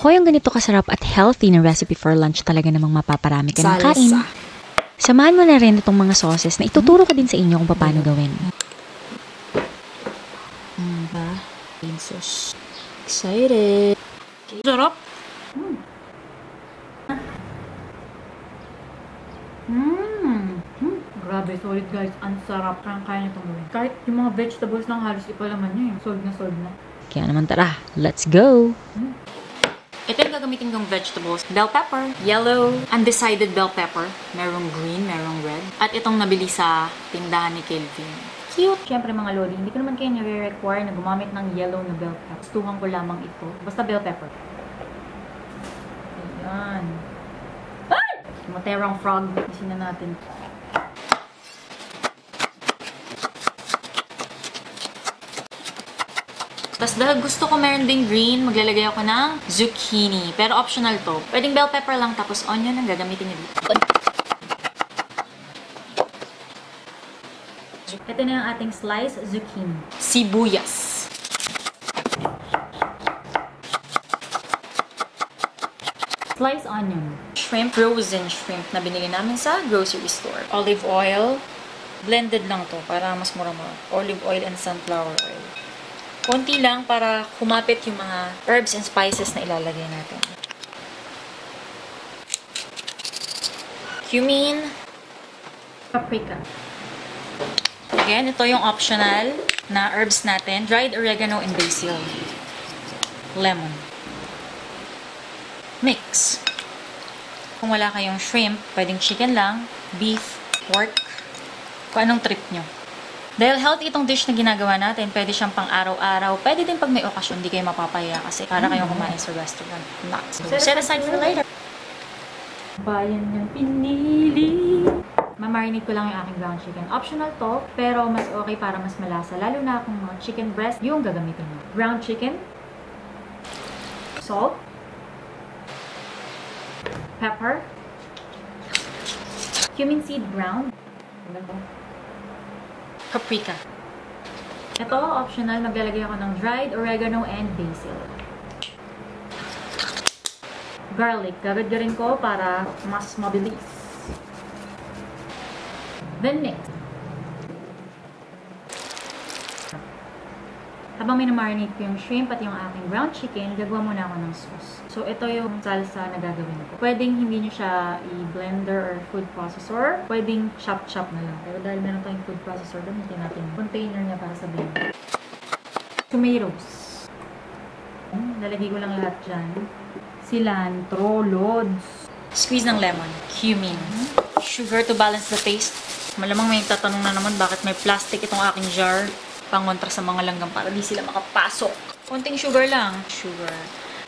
Naku, yung ganito kasarap at healthy na recipe for lunch talaga namang mapaparami ka ng kain. Samahan mo na rin itong mga sauces na ituturo ko din sa inyo kung paano gawin. Sauce. Excited. Sarap. Grabe, solid guys. Ang sarap. Kaya nito gawin. Kahit yung mga vegetables lang halos ipalaman nyo yung solid na. Kaya naman tara, let's go! Ito yung gagamitin kong vegetables. Bell pepper, yellow, undecided bell pepper. Merong green, merong red. At itong nabili sa tindahan ni Kelvin. Cute! Siyempre mga lodi, hindi ko naman kayo nare-require na gumamit ng yellow na bell pepper. Gustuhan ko lamang ito. Basta bell pepper. Ayan. Ay! Materang frog. Isin na natin. Tapos dahil gusto ko meron ding green, maglalagay ako ng zucchini. Pero optional to. Pwedeng bell pepper lang tapos onion ang gagamitin niyo dito. Ito na yung ating slice zucchini. Sibuyas. Slice onion. Shrimp, frozen shrimp na binili namin sa grocery store. Olive oil. Blended lang to para mas mura-mura. Olive oil and sunflower oil. Konti lang para kumapit yung mga herbs and spices na ilalagay natin. Cumin. Paprika. Again, ito yung optional na herbs natin. Dried oregano and basil. Lemon. Mix. Kung wala kayong shrimp, pwedeng chicken lang, beef, pork. Kung anong trip nyo. Dahil healthy itong dish na ginagawa natin, pwede siyang pang araw-araw. Pwede din pag may okasyon, hindi kayo mapapaya kasi para kayong kumain sa restaurant. So, set aside for later. Bayan niyang pinili. Mamarinate ko lang yung aking ground chicken. Optional to, pero mas okay para mas malasa. Lalo na kung mga chicken breast, yung gagamitin mo. Ground chicken. Salt. Pepper. Cumin seed ground. Paprika. Ito, optional. Maglalagay ako ng dried oregano and basil. Garlic. Gagad-garin ko para mas mabilis. Then mix. Habang minamarinate ko yung shrimp at yung aking ground chicken, gagawa muna ako ng sauce. So, ito yung salsa na gagawin ko. Pwedeng hindi nyo siya i-blender or food processor. Pwedeng chop-chop na lang. Pero dahil meron tayong food processor, gamitin natin yung container niya para sa blender. Tomatoes. Lalagay ko lang lahat dyan. Cilantro, loads. Squeeze ng lemon. Cumin. Sugar to balance the taste. Malamang may tatanong na naman bakit may plastic itong aking jar. Pangontra sa mga langgam para di sila makapasok. Konting sugar lang. Sugar.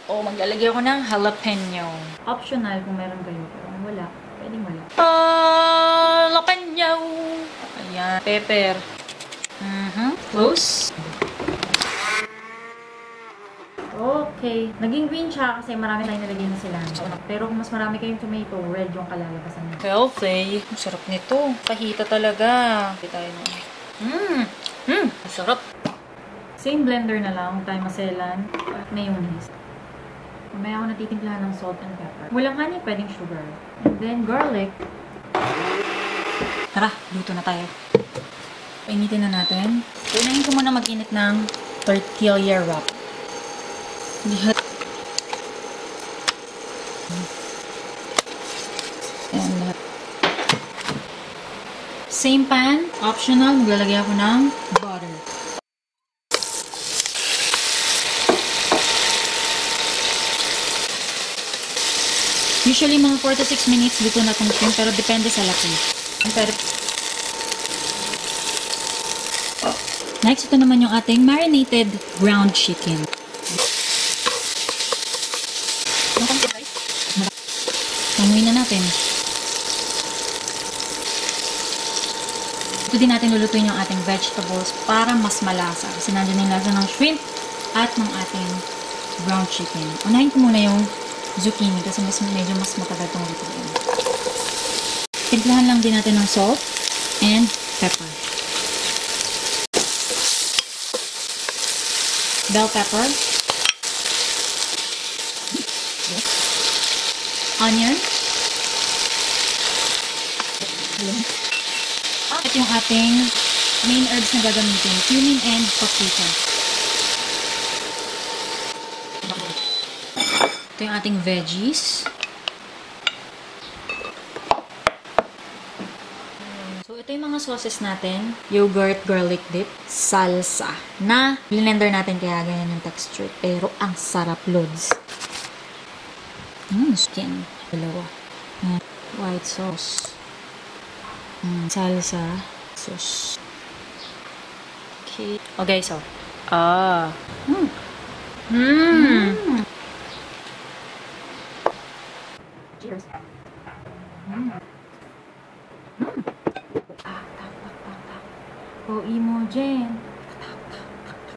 O, maglalagay ako ng jalapeno. Optional kung meron kayo. Pero kung wala, pwedeng wala. Jalapeno! Ayan. Pepper. Close. Okay. Naging green siya kasi marami tayong nilagay na sila. Pero kung mas marami kayong tomato, red yung kalalabasan niya. Healthy. Ang sarap nito. Pahita talaga. Hindi tayo na. Masarap. Same blender na lang. Huwag tayo maselan. At mayonnaise. Mamaya ako natitimplahan ng salt and pepper. Walang honey, pwedeng sugar. And then garlic. Tara, luto na tayo. Painitin na natin. Unahin ko muna mag-init ng tortilla wrap. Lahat. And lahat. Same pan, optional, maglalagay ako ng butter. Usually, mga 4 to 6 minutes dito na itong shrimp, pero depende sa laki. Next, ito naman yung ating marinated ground chicken. Tanguin na natin. Ito din natin lulutuin yung ating vegetables para mas malasa. Kasi nandiyan yung lasa ng shrimp at ng ating ground chicken. Unahin ko muna yung zucchini kasi medyo mas matagal itong lutuin. Timplahan lang din natin ng salt and pepper. Bell pepper. Onion. At yung ating main herbs na gagamitin, cumin and paprika. Ito yung ating veggies. So, ito yung mga sauces natin. Yogurt, garlic dip, salsa. Na blender natin kaya ganyan yung texture. Pero ang sarap, loads. Skin. Dalawa. Ayan. White sauce. Salsa. Sauce. Okay. Okay, so. Cheers. O, Imogen.